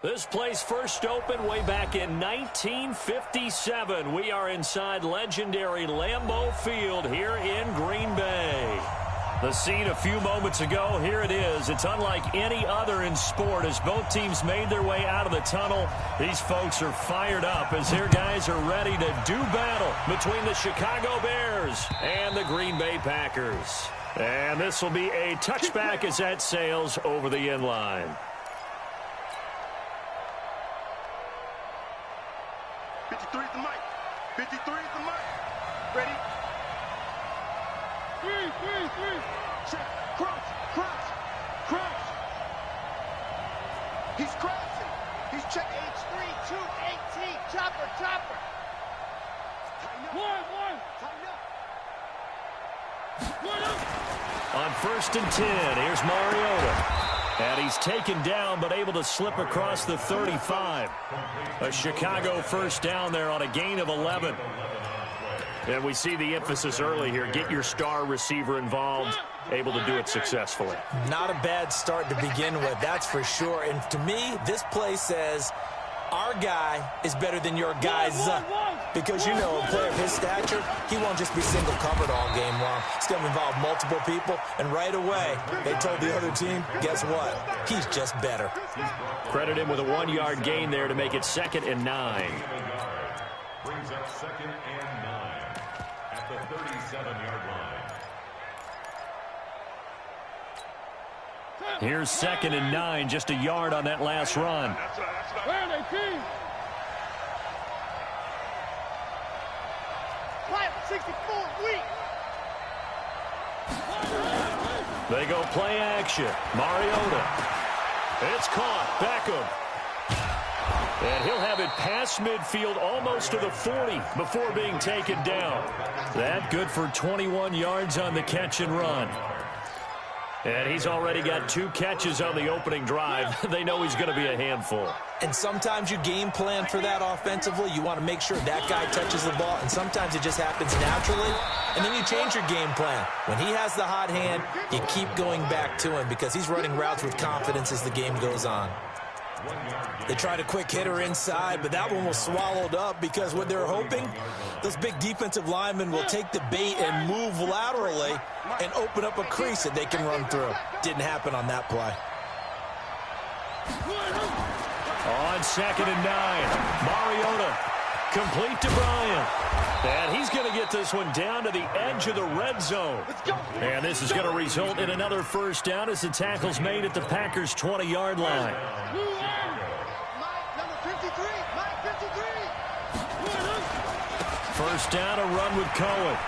This place first opened way back in 1957. We are inside legendary Lambeau Field here in Green Bay. The scene a few moments ago, here it is. It's unlike any other in sport as both teams made their way out of the tunnel. These folks are fired up as their guys are ready to do battle between the Chicago Bears and the Green Bay Packers. And this will be a touchback as that sails over the end line. 53 is the mic. 53 is the mic. Ready? Three. Check. Cross. He's crossing. He's checking. H3, 218. Chopper. Tighten up. One. Tighten up. On 1st and 10, here's Mariota. And he's taken down but able to slip across the 35. A Chicago first down there on a gain of 11. And we see the emphasis early here. Get your star receiver involved. Able to do it successfully. Not a bad start to begin with, that's for sure. And to me, this play says our guy is better than your guy's. Because, you know, a player of his stature, he won't just be single covered all game long. It's going to involve multiple people. And right away, they told the other team, guess what? He's just better. Credit him with a 1-yard gain there to make it 2nd and 9. Brings up 2nd and 9 at the 37-yard line. Here's 2nd and 9, just a yard on that last run. Where are they, team? 64 weak. They go play action. Mariota. It's caught. Beckham. And he'll have it past midfield almost to the 40 before being taken down. That good for 21 yards on the catch and run. And he's already got 2 catches on the opening drive. They know he's going to be a handful. And sometimes you game plan for that offensively. You want to make sure that guy touches the ball, and sometimes it just happens naturally. And then you change your game plan. When he has the hot hand, you keep going back to him because he's running routes with confidence as the game goes on. They tried a quick hitter inside, but that one was swallowed up because what they're hoping, those big defensive linemen will take the bait and move laterally and open up a crease that they can run through. Didn't happen on that play. On 2nd and 9, Mariota complete to Bryant. And he's going to get this one down to the edge of the red zone. And this is going to result in another first down as the tackle's made at the Packers' 20-yard line. First down, a run with Cohen.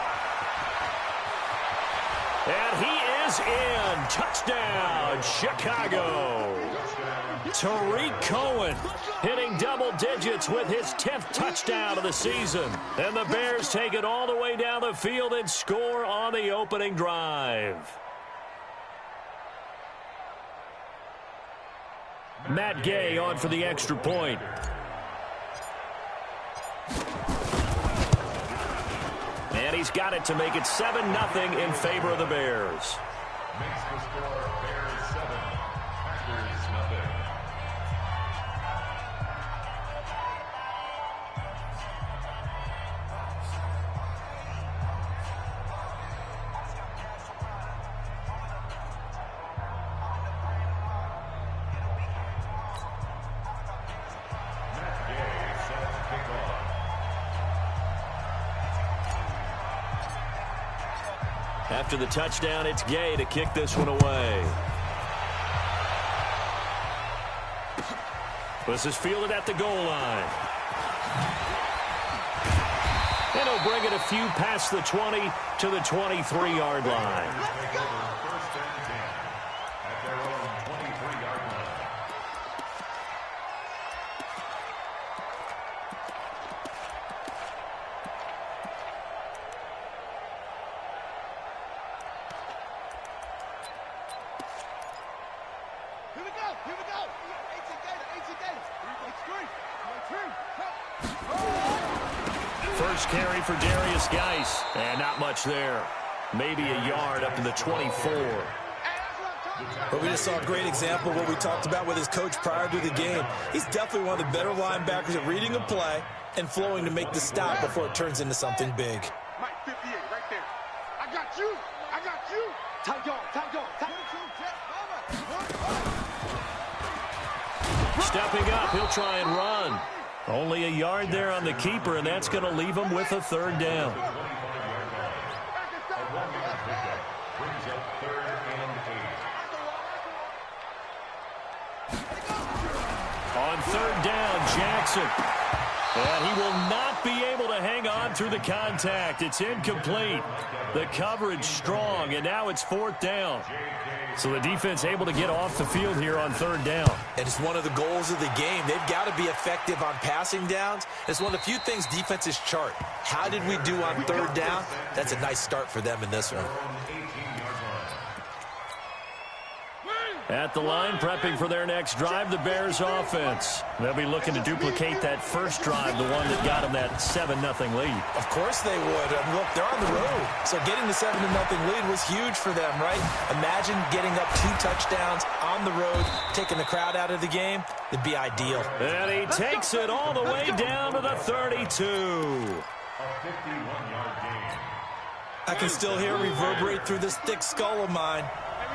And he is in. Touchdown, Chicago. Tariq Cohen hitting double digits with his 10th touchdown of the season. And the Bears take it all the way down the field and score on the opening drive. Matt Gay on for the extra point. And he's got it to make it 7-0 in favor of the Bears. Makes the score Bears 7, Packers nothing. Matt Gay set to kick off. After the touchdown, it's Gay to kick this one away. This is fielded at the goal line. And he'll bring it a few past the 20 to the 23-yard line. First and 10 at their own 23-yard line. Here we go. 18 Gators. First carry for Darius Geis. And not much there. Maybe a yard up to the 24. But we just saw a great example of what we talked about with his coach prior to the game. He's definitely one of the better linebackers at reading a play and flowing to make the stop before it turns into something big. Mike, 58, right there. I got you. I got you. Tight on, tight on, tight on. Stepping up, he'll try and run. Only a yard there on the keeper, and that's going to leave him with a third down. On third down, Jackson. And he will not be able to hang on through the contact. It's incomplete. The coverage strong, and now it's fourth down. So the defense able to get off the field here on third down. And it's one of the goals of the game. They've got to be effective on passing downs. It's one of the few things defenses chart. How did we do on third down? That's a nice start for them in this one. At the line, prepping for their next drive, the Bears offense. They'll be looking to duplicate that first drive, the one that got them that 7-0 lead. Of course they would. Look, they're on the road. So getting the 7-0 lead was huge for them, right? Imagine getting up 2 touchdowns on the road, taking the crowd out of the game. It'd be ideal. And he takes it all the way down to the 32. A 51-yard gain. I can still hear it reverberate through this thick skull of mine.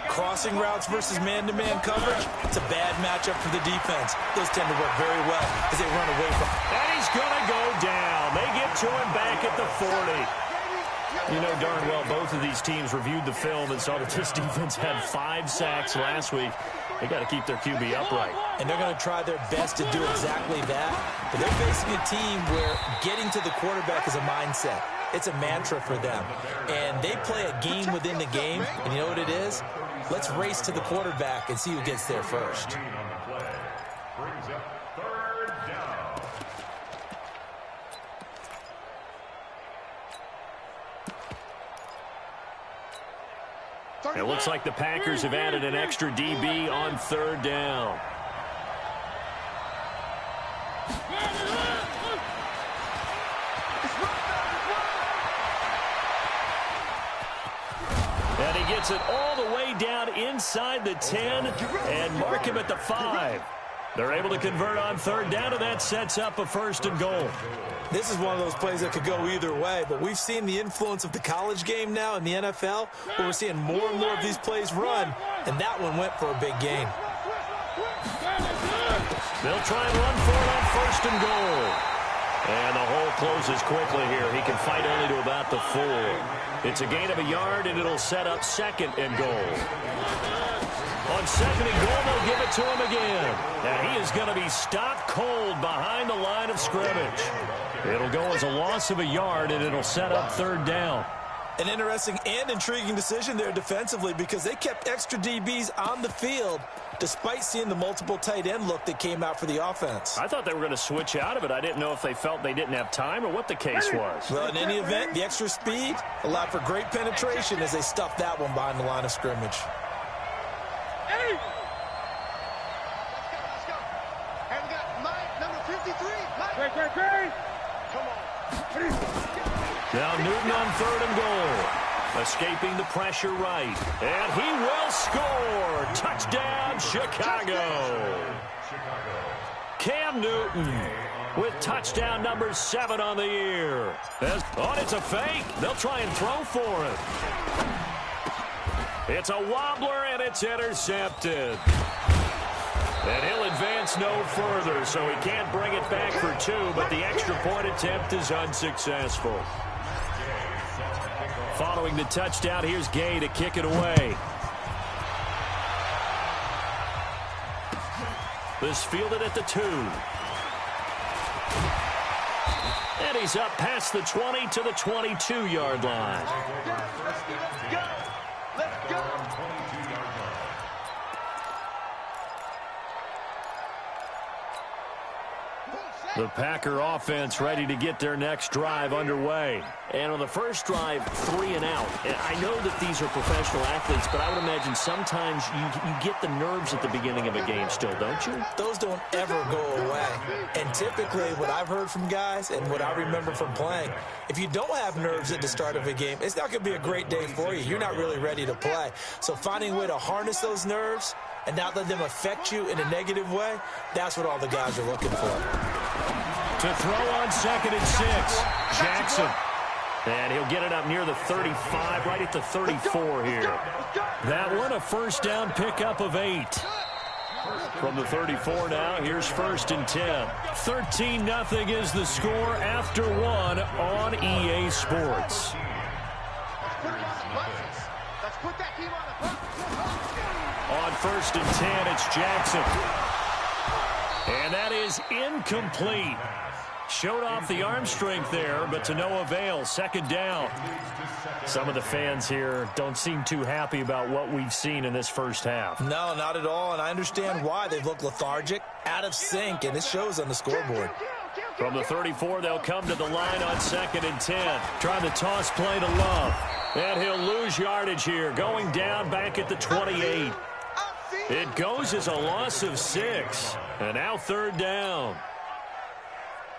Crossing routes versus man-to-man coverage, it's a bad matchup for the defense. Those tend to work very well as they run away from. And he's going to go down. They get to him back at the 40. You know darn well both of these teams reviewed the film and saw that this defense had 5 sacks last week. They got to keep their QB upright. And they're going to try their best to do exactly that. But they're facing a team where getting to the quarterback is a mindset. It's a mantra for them. And they play a game within the game. And you know what it is? Let's race to the quarterback and see who gets there first. Brings up third down. It looks like the Packers have added an extra DB on third down. And he gets it all the way down inside the 10 and mark him at the 5. They're able to convert on third down, and that sets up a 1st and goal. This is one of those plays that could go either way, but we've seen the influence of the college game now in the NFL, where we're seeing more and more of these plays run, and that one went for a big gain. They'll try and run for it on 1st and goal. And the hole closes quickly here. He can fight only to about the 4. It's a gain of a yard, and it'll set up 2nd and goal. On 2nd and goal, they'll give it to him again. And he is going to be stopped cold behind the line of scrimmage. It'll go as a loss of a yard, and it'll set up third down. An interesting and intriguing decision there defensively because they kept extra DBs on the field despite seeing the multiple tight end look that came out for the offense. I thought they were going to switch out of it. I didn't know if they felt they didn't have time or what the case was. Well, in any event, the extra speed allowed for great penetration as they stuffed that one behind the line of scrimmage. Let's go. And we got Mike, number 53. Mike. Come on. Now Newton on 3rd and goal. Escaping the pressure right. And he will score. Touchdown, Chicago. Cam Newton with touchdown number 7 on the year. It's a fake. They'll try and throw for it. It's a wobbler, and it's intercepted. And he'll advance no further, so he can't bring it back for 2, but the extra point attempt is unsuccessful. Following the touchdown, here's Gay to kick it away. This fielded at the 2. And he's up past the 20 to the 22-yard line. Let's go. The Packer offense ready to get their next drive underway. And on the first drive, 3 and out. I know that these are professional athletes, but I would imagine sometimes you get the nerves at the beginning of a game still, don't you? Those don't ever go away. And typically what I've heard from guys and what I remember from playing, if you don't have nerves at the start of a game, it's not going to be a great day for you. You're not really ready to play. So finding a way to harness those nerves and not let them affect you in a negative way, that's what all the guys are looking for. To throw on 2nd and 6, Jackson. And he'll get it up near the 35, right at the 34 here. That one a first down pickup of 8. From the 34 now, here's 1st and 10. 13-0 is the score after 1 on EA Sports. On 1st and 10, it's Jackson. And that is incomplete. Showed off the arm strength there, but to no avail. 2nd down. Some of the fans here don't seem too happy about what we've seen in this first half. No, not at all, and I understand why. They've looked lethargic, out of sync, and it shows on the scoreboard. From the 34, they'll come to the line on 2nd and 10. Trying to toss play to Love. And he'll lose yardage here, going down back at the 28. It goes as a loss of 6. And now 3rd down.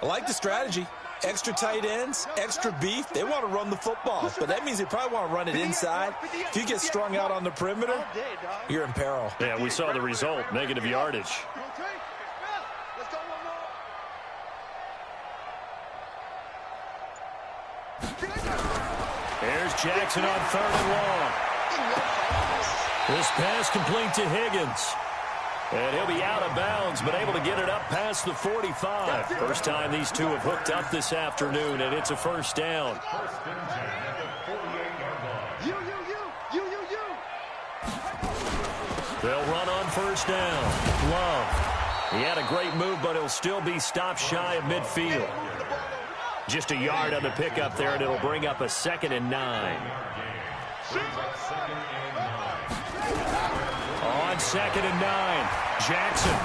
I like the strategy. Extra tight ends, extra beef. They want to run the football, but that means they probably want to run it inside. If you get strung out on the perimeter, you're in peril. Yeah, we saw the result, negative yardage. There's Jackson on 3rd and long. This pass complete to Higgins. And he'll be out of bounds, but able to get it up past the 45. First time these two have hooked up this afternoon, and it's a first down. They'll run on 1st down. Love. He had a great move, but he'll still be stopped shy of midfield. Just a yard on the pickup there, and it'll bring up a 2nd and 9. On 2nd and 9, Jackson.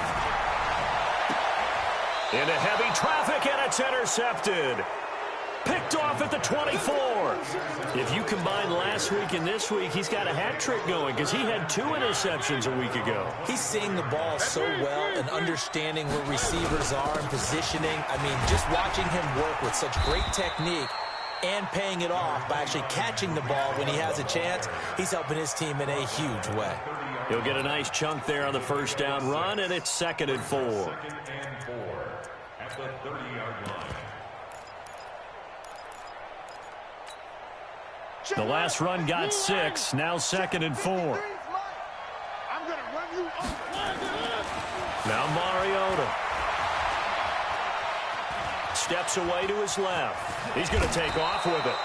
Into heavy traffic, and it's intercepted. Picked off at the 24. If you combine last week and this week, he's got a hat trick going because he had 2 interceptions a week ago. He's seeing the ball so well and understanding where receivers are and positioning. I mean, just watching him work with such great technique and paying it off by actually catching the ball when he has a chance, he's helping his team in a huge way. He'll get a nice chunk there on the first down run, and it's 2nd and 4. At the 30-yard line. The last run got 6, now 2nd and 4. Now Mariota. Steps away to his left. He's going to take off with it.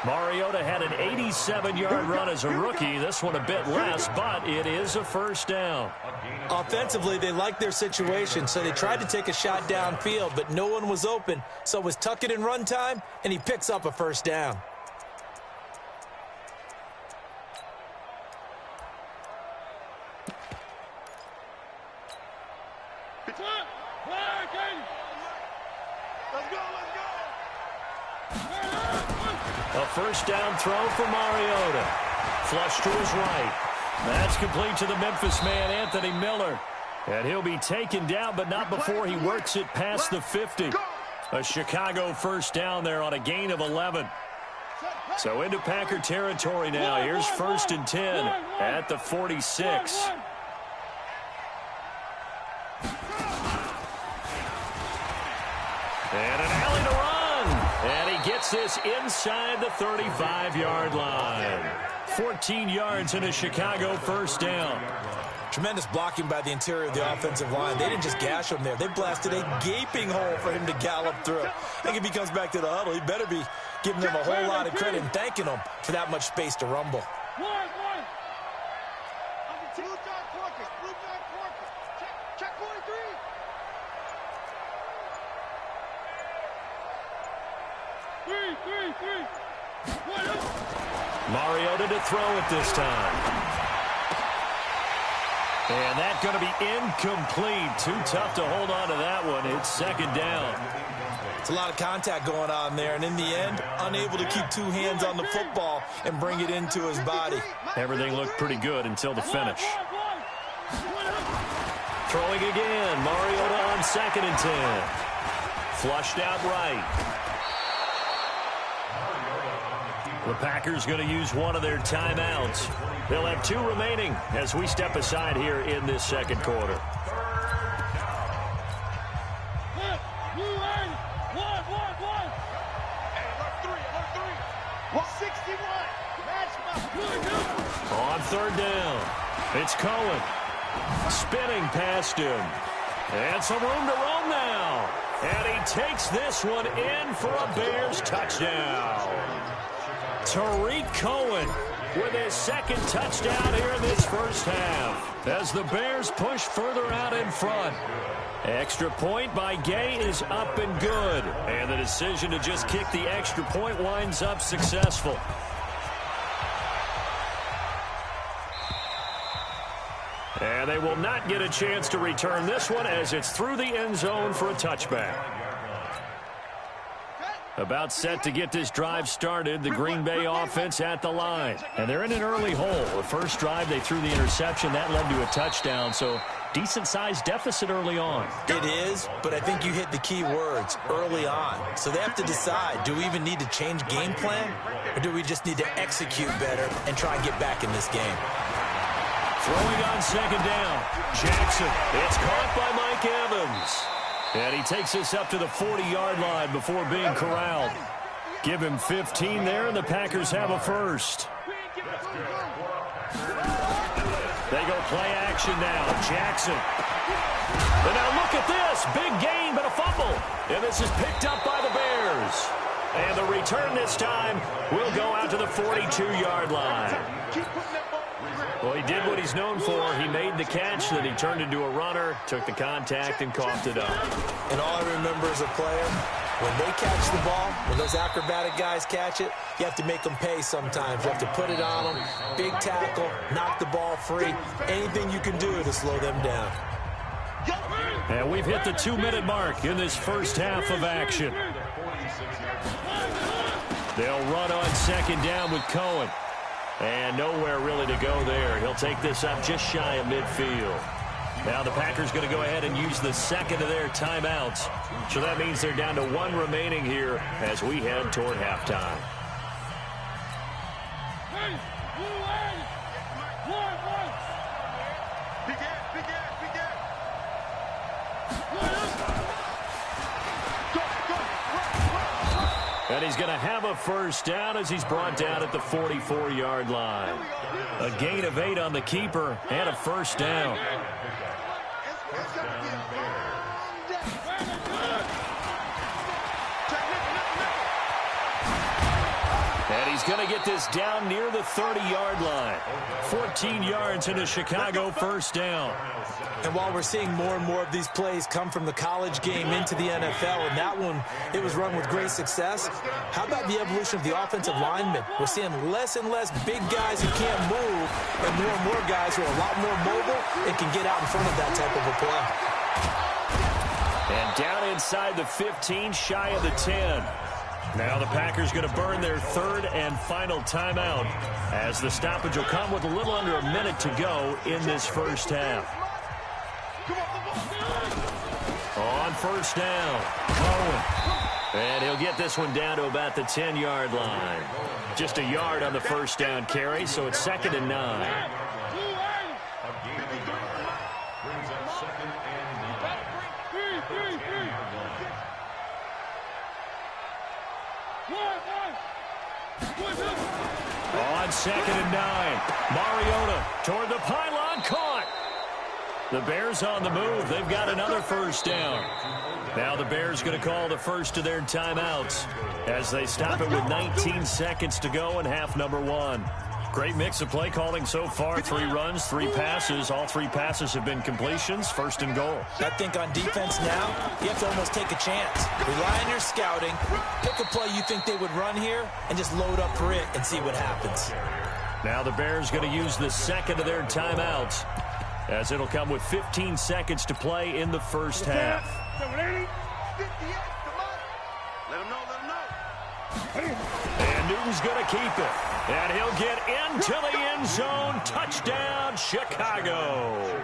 Mariota had an 87-yard run as a rookie. This one a bit less, but it is a first down. Offensively, they liked their situation, so they tried to take a shot downfield, but no one was open. So it was tuck it in run time, and he picks up a first down. A first down throw for Mariota. Flush to his right. That's complete to the Memphis man, Anthony Miller. And he'll be taken down, but not before he works it past the 50. A Chicago first down there on a gain of 11. So into Packer territory now. Here's 1st and 10 at the 46. And an alley to run. And he gets this inside the 35-yard line. 14 yards and a Chicago first down. Tremendous blocking by the interior of the offensive line. They didn't just gash him there. They blasted a gaping hole for him to gallop through. I think if he comes back to the huddle, he better be giving them a whole lot of credit and thanking them for that much space to rumble. Mariota to throw it this time. And that's going to be incomplete. Too tough to hold on to that one. It's second down. It's a lot of contact going on there, and in the end, unable to keep two hands on the football and bring it into his body. Everything looked pretty good until the finish. Throwing again. Mariota on 2nd and 10. Flushed out right. The Packers going to use one of their timeouts. They'll have 2 remaining as we step aside here in this second quarter. On 3rd down, it's Cohen. Spinning past him. And some room to roam now. And he takes this one in for a Bears touchdown. Tariq Cohen with his 2nd touchdown here in this first half. As the Bears push further out in front. Extra point by Gay is up and good. And the decision to just kick the extra point winds up successful. And they will not get a chance to return this one as it's through the end zone for a touchback. About set to get this drive started, the Green Bay offense at the line. And they're in an early hole. The first drive, they threw the interception. That led to a touchdown, so decent-sized deficit early on. It is, but I think you hit the key words, early on. So they have to decide, do we even need to change game plan, or do we just need to execute better and try and get back in this game? Throwing on 2nd down. Jackson. It's caught by Mike Evans. And he takes us up to the 40-yard line before being corralled. Give him 15 there, and the Packers have a first. They go play action now. Jackson. And now look at this. Big gain, but a fumble. And this is picked up by the Bears. And the return this time will go out to the 42-yard line. Well, he did what he's known for. He made the catch, then he turned into a runner, took the contact, and coughed it up. And all I remember as a player, when they catch the ball, when those acrobatic guys catch it, you have to make them pay sometimes. You have to put it on them, big tackle, knock the ball free, anything you can do to slow them down. And we've hit the 2-minute mark in this first half of action. They'll run on 2nd down with Cohen. And nowhere really to go there. He'll take this up just shy of midfield. Now the Packers going to go ahead and use the 2nd of their timeouts. So that means they're down to 1 remaining here as we head toward halftime. And he's going to have a first down as he's brought down at the 44-yard line. A gain of 8 on the keeper and a first down. And he's going to get this down near the 30-yard line. 14 yards in a Chicago first down. And while we're seeing more and more of these plays come from the college game into the NFL, and that one, it was run with great success, how about the evolution of the offensive linemen? We're seeing less and less big guys who can't move, and more guys who are a lot more mobile and can get out in front of that type of a play. And down inside the 15, shy of the 10. Now the Packers going to burn their 3rd and final timeout as the stoppage will come with a little under a minute to go in this first half. On first down, Cohen. And he'll get this one down to about the 10-yard line. Just a yard on the first down carry, so it's 2nd and 9. On 2nd and 9, Mariota toward the pylon, caught. The Bears on the move. They've got another first down. Now the Bears going to call the first of their timeouts as they stop it with 19 seconds to go in half number 1. Great mix of play calling so far. 3 runs, 3 passes. All 3 passes have been completions. 1st and goal. I think on defense now, you have to almost take a chance. Rely on your scouting. Pick a play you think they would run here and just load up for it and see what happens. Now the Bears going to use the 2nd of their timeouts as it'll come with 15 seconds to play in the first half. 58, come on. Let him know. And Newton's going to keep it. And he'll get into the end zone. Touchdown, Chicago.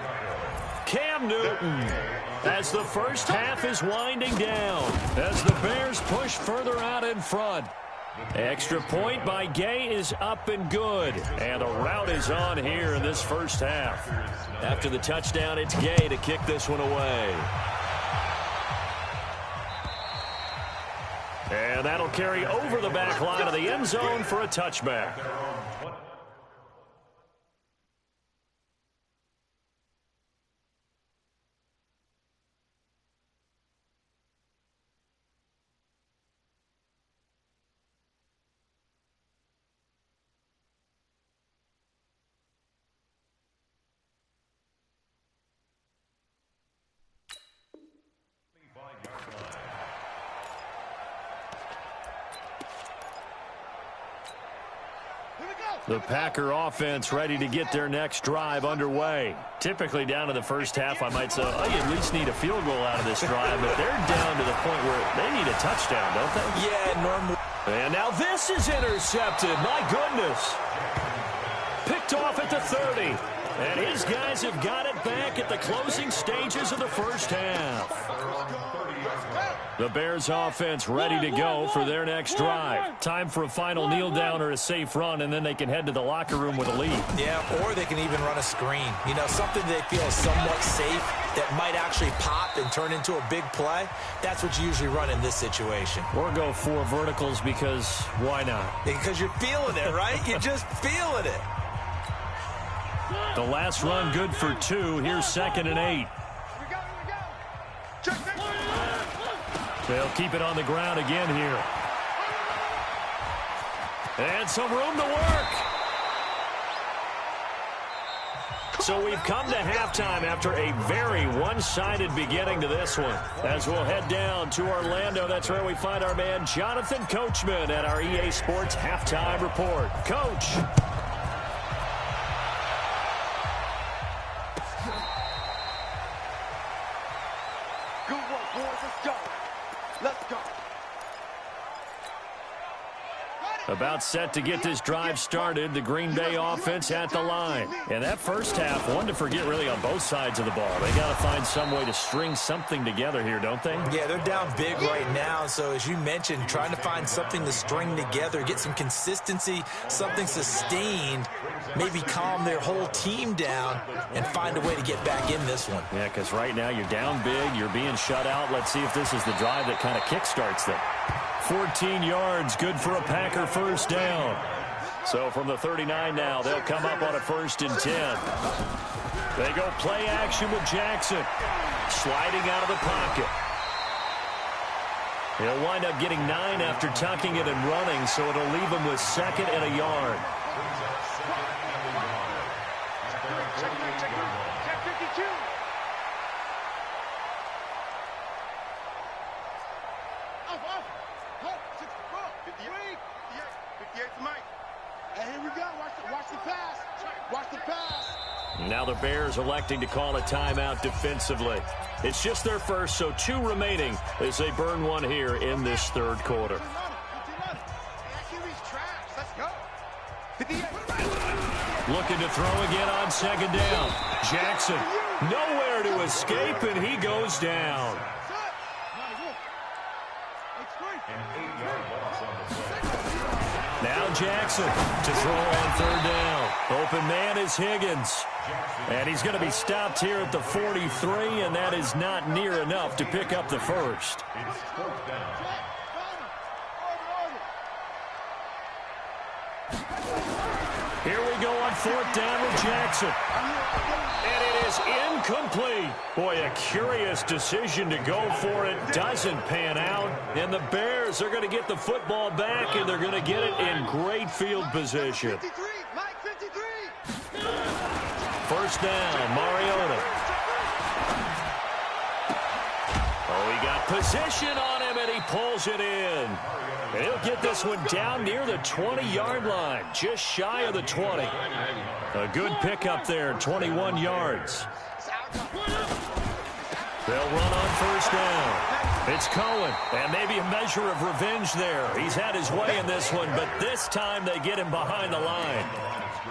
Cam Newton, as the first half is winding down, as the Bears push further out in front. Extra point by Gay is up and good. And a route is on here in this first half. After the touchdown, it's Gay to kick this one away. And that'll carry over the back line of the end zone for a touchback. The Packer offense ready to get their next drive underway. Typically down to the first half, I might say, oh, you at least need a field goal out of this drive, but they're down to the point where they need a touchdown, don't they? Yeah, normally. And now this is intercepted. My goodness. Picked off at the 30. And his guys have got it back at the closing stages of the first half. The Bears offense ready to go for their next drive. Time for a final kneel down or a safe run, and then they can head to the locker room with a lead. Yeah, or they can even run a screen. You know, something they feel is somewhat safe that might actually pop and turn into a big play. That's what you usually run in this situation. Or go 4 verticals because why not? Because you're feeling it, right? You're just feeling it. The last run good for 2. Here's 2nd and 8. They'll keep it on the ground again here. And some room to work. So we've come to halftime after a very one-sided beginning to this one. As we'll head down to Orlando, that's where we find our man Jonathan Coachman at our EA Sports Halftime Report. Coach. Good work, boys. Let's go. Let's go. About set to get this drive started, the Green Bay offense at the line. And that first half, one to forget really on both sides of the ball. They got to find some way to string something together here, don't they? Yeah, they're down big right now. So as you mentioned, trying to find something to string together, get some consistency, something sustained, maybe calm their whole team down and find a way to get back in this one. Yeah, because right now you're down big, you're being shut out. Let's see if this is the drive that kind of kickstarts them. 14 yards, good for a Packer first down. So from the 39 now, they'll come up on a 1st and 10. They go play action with Jackson. Sliding out of the pocket. He'll wind up getting 9 after tucking it and running, so it'll leave him with 2nd and a yard. Now the Bears electing to call a timeout defensively. It's just their first, so 2 remaining as they burn one here in this 3rd quarter. Looking to throw again on 2nd down. Jackson, nowhere to escape, and he goes down. Now Jackson to throw on 3rd down. Open man is Higgins. And he's going to be stopped here at the 43, and that is not near enough to pick up the first. Here we go on 4th down with Jackson. And it is incomplete. Boy, a curious decision to go for it. Doesn't pan out. And the Bears are going to get the football back, and they're going to get it in great field position. 1st down, Mariota. Oh, he got position on him, and he pulls it in. And he'll get this one down near the 20-yard line, just shy of the 20. A good pickup there, 21 yards. They'll run on first down. It's Cohen, and maybe a measure of revenge there. He's had his way in this one, but this time they get him behind the line.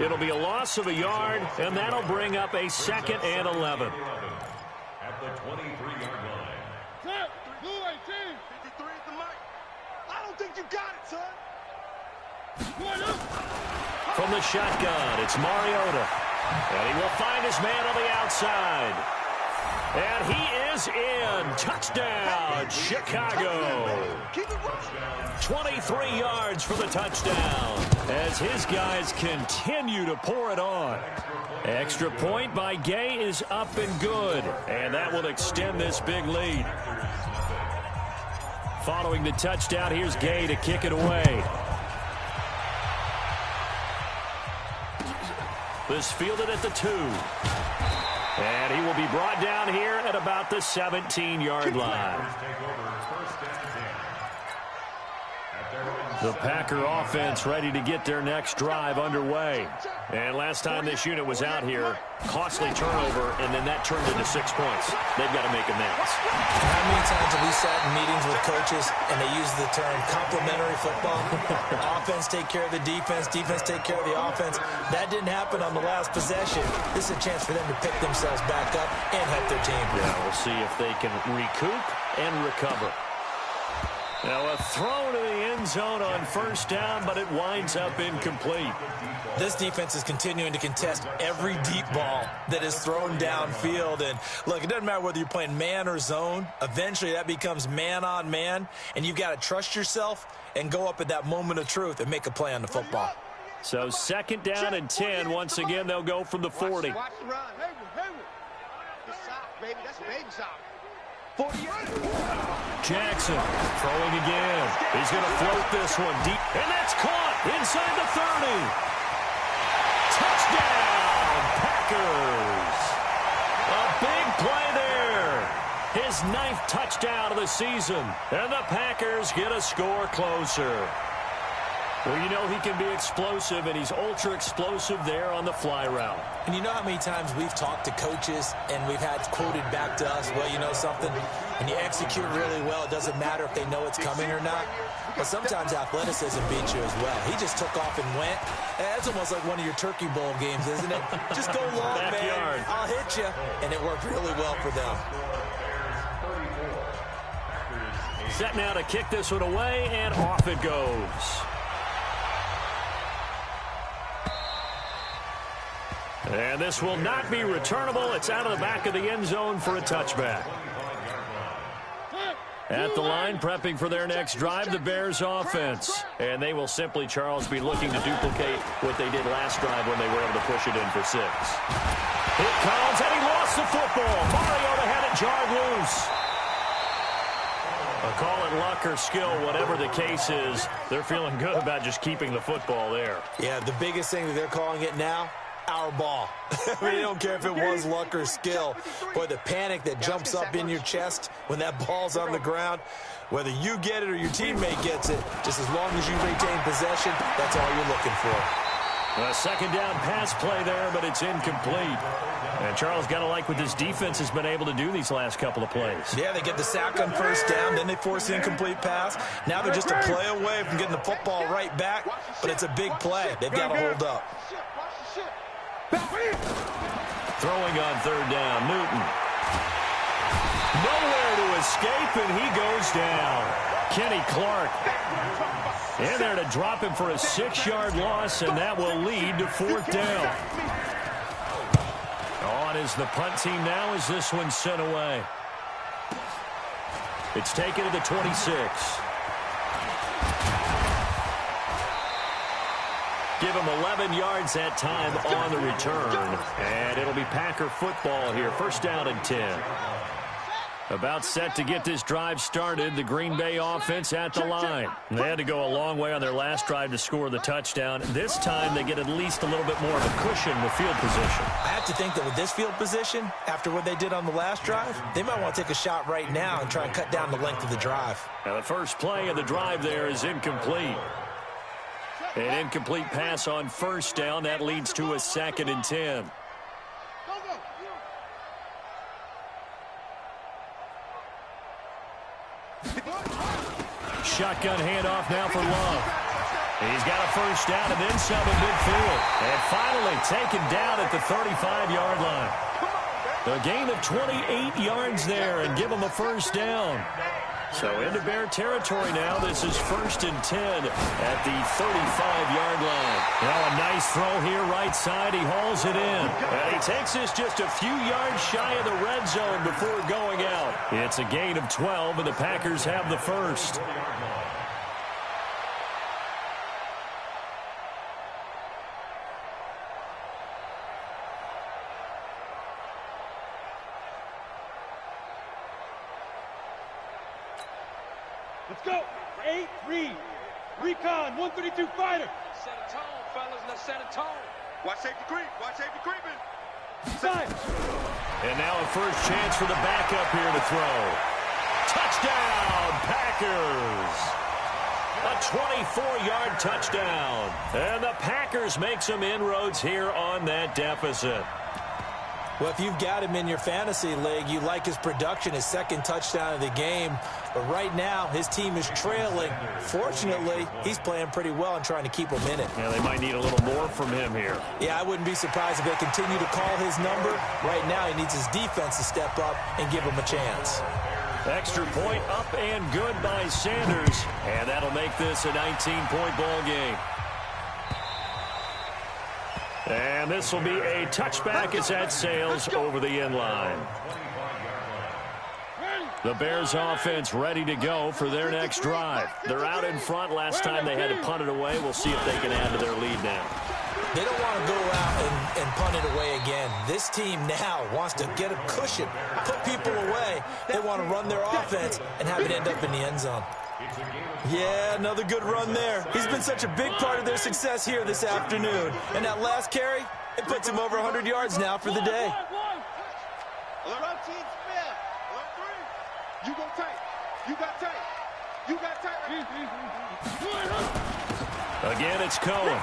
It'll be a loss of a yard, and that'll bring up a 2nd and 11. At the 23-yard line. Set. Blue 18. 53 is the mic. I don't think you got it, son. From the shotgun, it's Mariota. And he will find his man on the outside. And he is in. Touchdown, Chicago. 23 yards for the touchdown as his guys continue to pour it on. Extra point by Gay is up and good, and that will extend this big lead. Following the touchdown, here's Gay to kick it away. This fielded at the 2. And he will be brought down here at about the 17-yard line. The Packer offense ready to get their next drive underway. And last time this unit was out here, costly turnover, and then that turned into 6 points. They've got to make amends. How many times have we sat in meetings with coaches and they use the term complementary football? Offense take care of the defense, defense take care of the offense. That didn't happen on the last possession. This is a chance for them to pick themselves back up and help their team. Yeah, we'll see if they can recoup and recover. Now a throw to the end zone on first down, but it winds up incomplete. This defense is continuing to contest every deep ball that is thrown downfield. And look, it doesn't matter whether you're playing man or zone. Eventually that becomes man on man, and you've got to trust yourself and go up at that moment of truth and make a play on the football. So 2nd down and 10. Once again, they'll go from the 40. Watch the run. It's soft, baby. That's baby soft. Jackson throwing again. He's going to float this one deep. And that's caught inside the 30. Touchdown, Packers. A big play there. His 9th touchdown of the season. And the Packers get a score closer. Well, you know he can be explosive, and he's ultra-explosive there on the fly route. And you know how many times we've talked to coaches and we've had quoted back to us, well, you know something, when you execute really well, it doesn't matter if they know it's coming or not. But sometimes athleticism beats you as well. He just took off and went. That's almost like one of your Turkey Bowl games, isn't it? Just go long, man. I'll hit you. And it worked really well for them. Set now to kick this one away, and off it goes. And this will not be returnable. It's out of the back of the end zone for a touchback. At the line, prepping for their next drive, the Bears offense. And they will simply, Charles, be looking to duplicate what they did last drive when they were able to push it in for 6. Here comes, and he lost the football. Mariota had it jarred loose. Call it luck or skill, whatever the case is, they're feeling good about just keeping the football there. Yeah, the biggest thing that they're calling it now, our ball. I mean, they don't care if it was luck or skill. Boy, the panic that jumps up in your chest when that ball's on the ground, whether you get it or your teammate gets it, just as long as you retain possession, that's all you're looking for. A 2nd down pass play there, but it's incomplete. And Charles, got to like what this defense has been able to do these last couple of plays. Yeah, they get the sack on first down, then they force the incomplete pass. Now they're just a play away from getting the football right back, but it's a big play. They've got to hold up. Throwing on 3rd down, Newton. Nowhere to escape, and he goes down. Kenny Clark in there to drop him for a 6-yard loss, and that will lead to 4th down. On is the punt team now as this one's sent away. It's taken to the 26. Give him 11 yards that time on the return. And it'll be Packer football here. 1st down and 10. About set to get this drive started. The Green Bay offense at the line. They had to go a long way on their last drive to score the touchdown. This time they get at least a little bit more of a cushion with field position. I have to think that with this field position, after what they did on the last drive, they might want to take a shot right now and try and cut down the length of the drive. Now the first play of the drive there is incomplete. An incomplete pass on first down. That leads to a 2nd and 10. Shotgun handoff now for Love. He's got a first down and then some in midfield. And finally taken down at the 35-yard line. A gain of 28 yards there and give him a first down. So into Bear territory now. This is 1st and 10 at the 35-yard line. Now a nice throw here right side. He hauls it in. And he takes this just a few yards shy of the red zone before going out. It's a gain of 12, and the Packers have the first. Let's go. 8-3. Recon, 132 fighter. Set a tone, fellas. Let's set a tone. Watch safety creep. Watch safety creeping. Side. And now a first chance for the backup here to throw. Touchdown, Packers. A 24-yard touchdown. And the Packers make some inroads here on that deficit. Well, if you've got him in your fantasy league, you like his production, his 2nd touchdown of the game. But right now, his team is trailing. Fortunately, he's playing pretty well and trying to keep them in it. Yeah, they might need a little more from him here. Yeah, I wouldn't be surprised if they continue to call his number. Right now, he needs his defense to step up and give him a chance. Extra point up and good by Sanders. And that'll make this a 19-point ball game. And this will be a touchback as that sails over the end line. The Bears offense ready to go for their next drive. They're out in front. Last time they had to punt it away. We'll see if they can add to their lead now. They don't want to go out and punt it away again. This team now wants to get a cushion, put people away. They want to run their offense and have it end up in the end zone. Yeah, another good run there. He's been such a big part of their success here this afternoon. And that last carry, it puts him over 100 yards now for the day. Alert team spin. Alert 3. You go tight. You got tight. You got tight. Again, it's Cohen.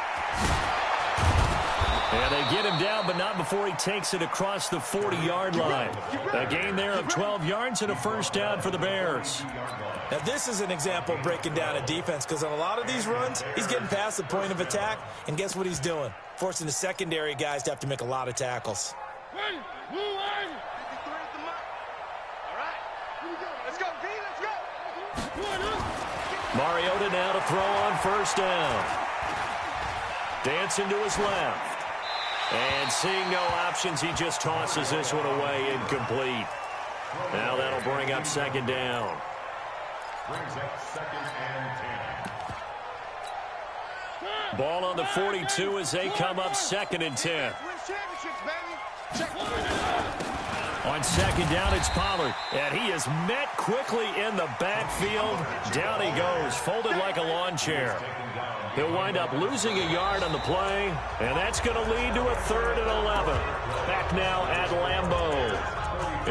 And they get him down, but not before he takes it across the 40-yard line. A gain there of 12 yards and a first down for the Bears. Now, this is an example of breaking down a defense, because on a lot of these runs, he's getting past the point of attack, and guess what he's doing? Forcing the secondary guys to have to make a lot of tackles. Ready, move on. 53 is the mark. All right, here we go. Let's go, D, let's go. Mariota now to throw on first down. Dancing to his left. And seeing no options, he just tosses this one away, incomplete. Now that'll bring up 2nd down. Brings up 2nd and 10. Ball on the 42 as they come up 2nd and 10. Win championships, baby. Check. On 2nd down, it's Pollard. And he is met quickly in the backfield. Down he goes, folded like a lawn chair. He'll wind up losing a yard on the play, and that's going to lead to a 3rd and 11. Back now at Lambeau.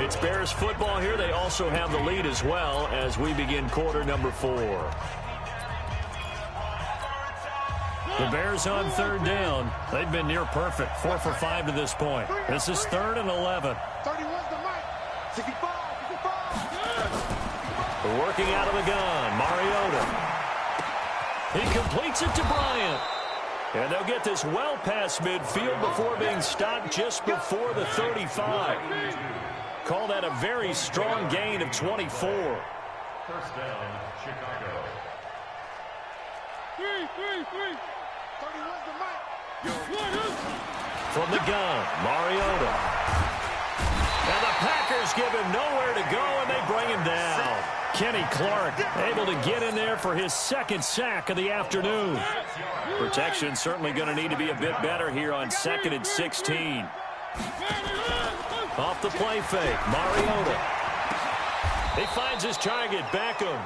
It's Bears football here. They also have the lead as well as we begin quarter number 4. The Bears on 3rd down. They've been near perfect, 4 for 5 to this point. This is 3rd and 11. 31's the mic. 65. We're working out of the gun. Mariota. He completes it to Bryant. And they'll get this well past midfield before being stopped just before the 35. Call that a very strong gain of 24. First down, Chicago. 31's the mic. From the gun, Mariota. And the Packers give him nowhere to go, and they bring him down. Kenny Clark able to get in there for his 2nd sack of the afternoon. Protection certainly going to need to be a bit better here on 2nd and 16. Off the play fake, Mariota. He finds his target, Beckham.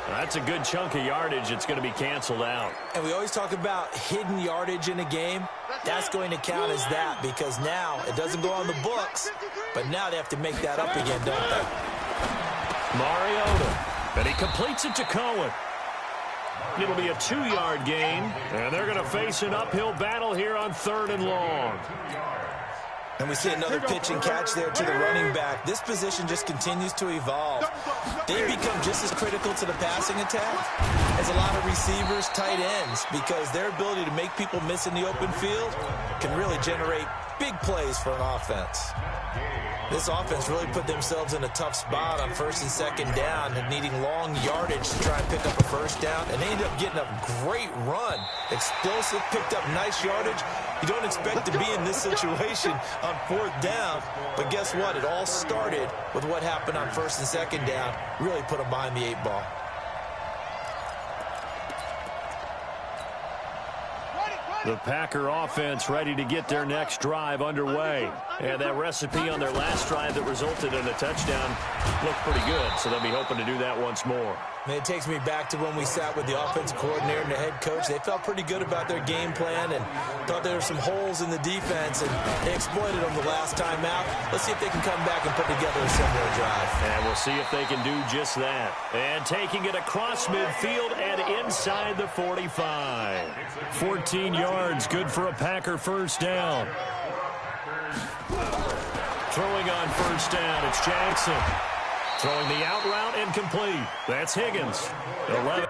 That's a good chunk of yardage. It's going to be canceled out. And we always talk about hidden yardage in a game. That's going to count as that because now it doesn't go on the books, but now they have to make that up again, don't they? Mariota. And he completes it to Cohen. It'll be a 2-yard gain, and they're going to face an uphill battle here on 3rd and long. And we see another pitch and catch there to the running back. This position just continues to evolve. They become just as critical to the passing attack as a lot of receivers, tight ends, because their ability to make people miss in the open field can really generate big plays for an offense. This offense really put themselves in a tough spot on 1st and 2nd down and needing long yardage to try and pick up a 1st down, and they ended up getting a great run. Explosive, picked up nice yardage. You don't expect to be in this situation on 4th down, but guess what? It all started with what happened on 1st and 2nd down. Really put them behind the 8 ball. The Packer offense ready to get their next drive underway. And that recipe on their last drive that resulted in a touchdown looked pretty good, so they'll be hoping to do that once more. Man, it takes me back to when we sat with the offensive coordinator and the head coach. They felt pretty good about their game plan and thought there were some holes in the defense, and they exploited them the last time out. Let's see if they can come back and put together a similar drive. And we'll see if they can do just that. And taking it across midfield and inside the 45. 14 yards, good for a Packer 1st down. Throwing on 1st down, it's Jackson. Throwing the out route and complete. That's Higgins. 11